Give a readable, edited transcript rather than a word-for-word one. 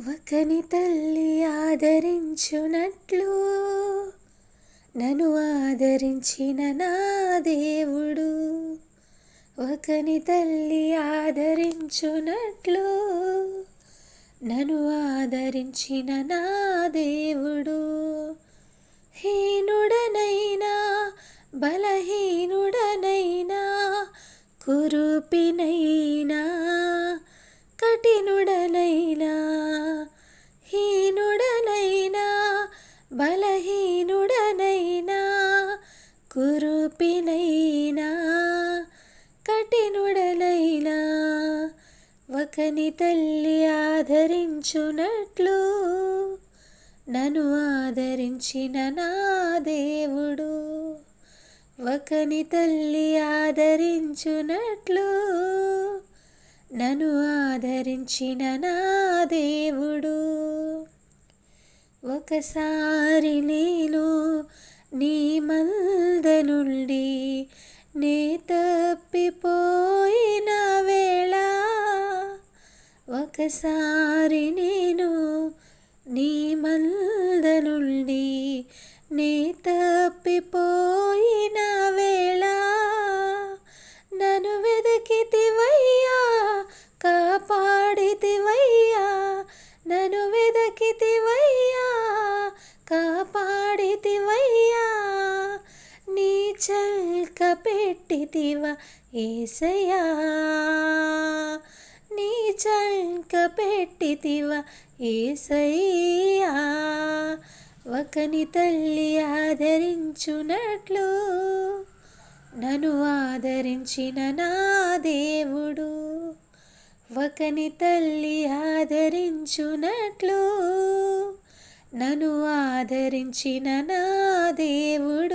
ఒకని తల్లి ఆదరించునట్లు నన్ను ఆదరించిన నా దేవుడు. ఒకని తల్లి ఆదరించునట్లు నన్ను ఆదరించిన నా దేవుడు. హీనుడనైనా బలహీనుడనైనా కురూపినైనా కఠినుడనైనా హీనుడనైనా బలహీనుడనైనా కురూపినైనా కఠినుడనైనా ఒకని తల్లి ఆదరించునట్లు నన్ను ఆదరించిన నా దేవుడు. ఒకని తల్లి ఆదరించునట్లు నన్ను ఆదరించిన నా దేవుడు. ఒకసారి నేను నీ మంద నుండి నే తప్పిపోయిన వేళ, ఒకసారి నేను నీ మంద నుండి నే తప్పిపోయిన వేళ, నన్ను వెదకితివయ్యా కాపాడితివయ్యా, నన్ను వెదకితివయ్యా కాపాడితివయ్యా, నీ చల్క పెట్టితివా యేసయ్యా, నీ చల్క పెట్టితివా యేసయ్యా. ఒకని తల్లి ఆదరించునట్లు నన్ను ఆదరించిన నా దేవుడు. ఒకని తల్లి ఆదరించునట్లు నన్ను ఆదరించిన నా దేవుడు.